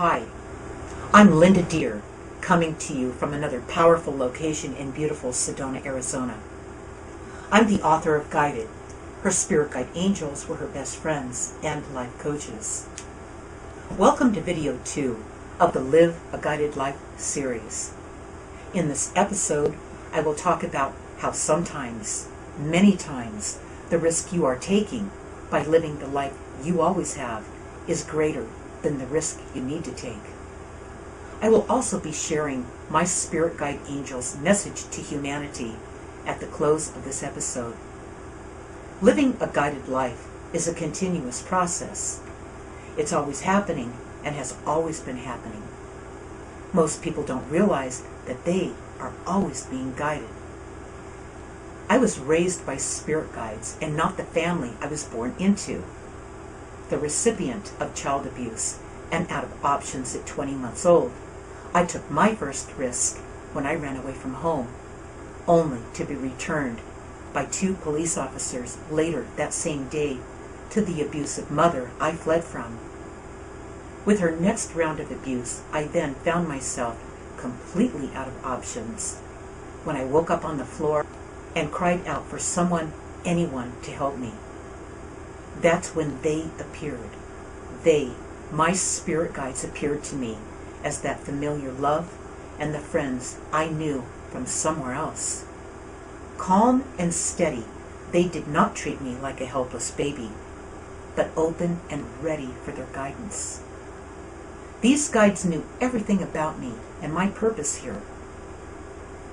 Hi, I'm Linda Deir, coming to you from another powerful location in beautiful Sedona, Arizona. I'm the author of Guided. Her spirit guide angels were her best friends and life coaches. Welcome to video 2 of the Live a Guided Life series. In this episode, I will talk about how sometimes, many times, the risk you are taking by living the life you always have is greater than the risk you need to take. I will also be sharing my spirit guide angel's message to humanity at the close of this episode. Living a guided life is a continuous process. It's always happening and has always been happening. Most people don't realize that they are always being guided. I was raised by spirit guides and not the family I was born into. The recipient of child abuse and out of options at 20 months old, I took my first risk when I ran away from home, only to be returned by 2 police officers later that same day to the abusive mother I fled from. With her next round of abuse, I then found myself completely out of options when I woke up on the floor and cried out for someone, anyone, to help me. That's when they appeared. They, my spirit guides, appeared to me as that familiar love and the friends I knew from somewhere else. Calm and steady, they did not treat me like a helpless baby, but open and ready for their guidance. These guides knew everything about me and my purpose here.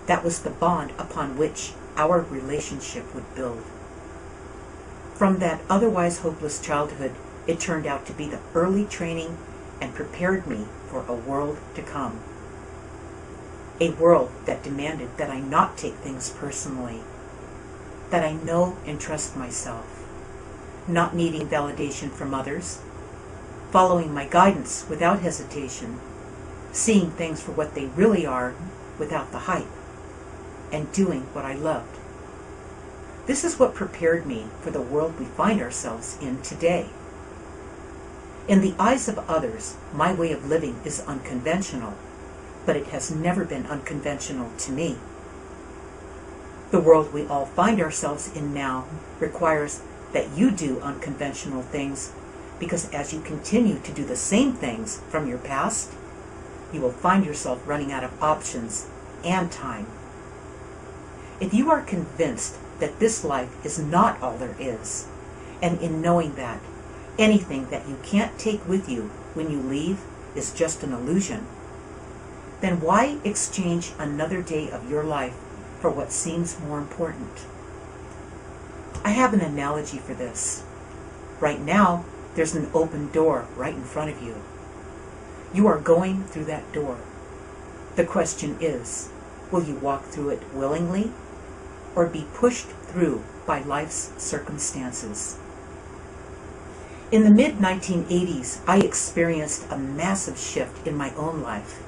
That was the bond upon which our relationship would build. From that otherwise hopeless childhood, it turned out to be the early training and prepared me for a world to come. A world that demanded that I not take things personally, that I know and trust myself, not needing validation from others, following my guidance without hesitation, seeing things for what they really are without the hype, and doing what I loved. This is what prepared me for the world we find ourselves in today. In the eyes of others, my way of living is unconventional, but it has never been unconventional to me. The world we all find ourselves in now requires that you do unconventional things, because as you continue to do the same things from your past, you will find yourself running out of options and time. If you are convinced that this life is not all there is, and in knowing that anything that you can't take with you when you leave is just an illusion, then why exchange another day of your life for what seems more important? I have an analogy for this. Right now, there's an open door right in front of you. You are going through that door. The question is, will you walk through it willingly or be pushed through by life's circumstances? In the mid-1980s, I experienced a massive shift in my own life.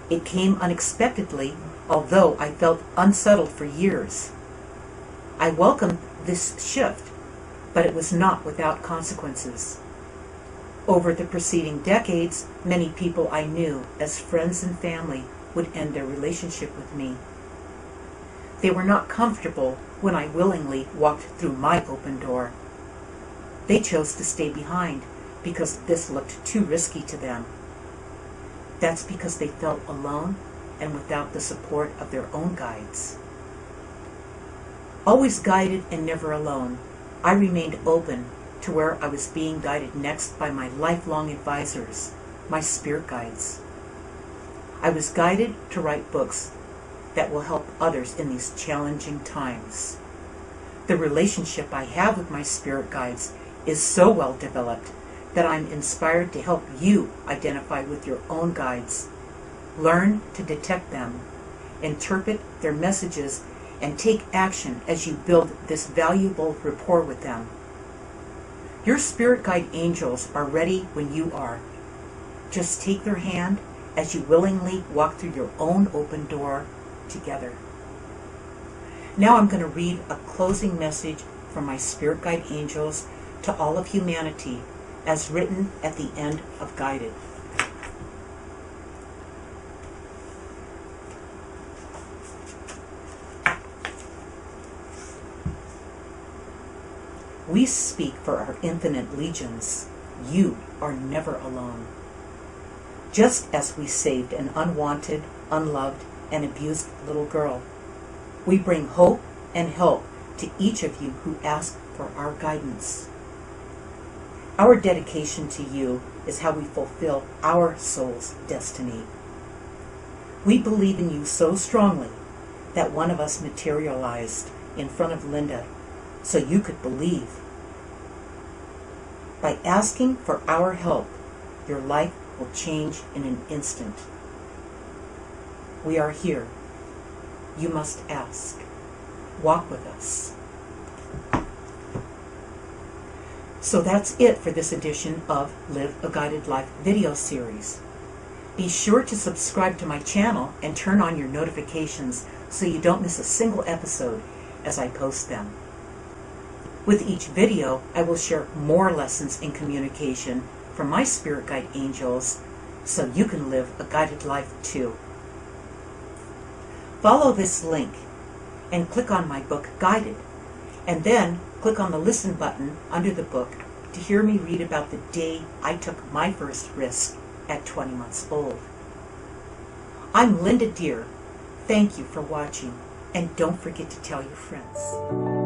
It came unexpectedly, although I felt unsettled for years. I welcomed this shift, but it was not without consequences. Over the preceding decades, many people I knew as friends and family would end their relationship with me. They were not comfortable when I willingly walked through my open door. They chose to stay behind because this looked too risky to them. That's because they felt alone and without the support of their own guides. Always guided and never alone, I remained open to where I was being guided next by my lifelong advisors, my spirit guides. I was guided to write books that will help others in these challenging times. The relationship I have with my spirit guides is so well developed that I'm inspired to help you identify with your own guides, learn to detect them, interpret their messages, and take action as you build this valuable rapport with them. Your spirit guide angels are ready when you are. Just take their hand as you willingly walk through your own open door together. Now I'm going to read a closing message from my spirit guide angels to all of humanity as written at the end of Guided. we speak for our infinite legions. You are never alone. Just as we saved an unwanted, unloved, and abused little girl, we bring hope and help to each of you who ask for our guidance. Our dedication to you is how we fulfill our soul's destiny. We believe in you so strongly that one of us materialized in front of Linda so you could believe. By asking for our help, your life will change in an instant. We are here. You must ask. Walk with us. So that's it for this edition of Live a Guided Life video series. Be sure to subscribe to my channel and turn on your notifications so you don't miss a single episode as I post them. With each video, I will share more lessons in communication from my spirit guide angels so you can live a guided life too. Follow this link and click on my book Guided, and then click on the listen button under the book to hear me read about the day I took my first risk at 20 months old. I'm Linda Deir. Thank you for watching, and don't forget to tell your friends.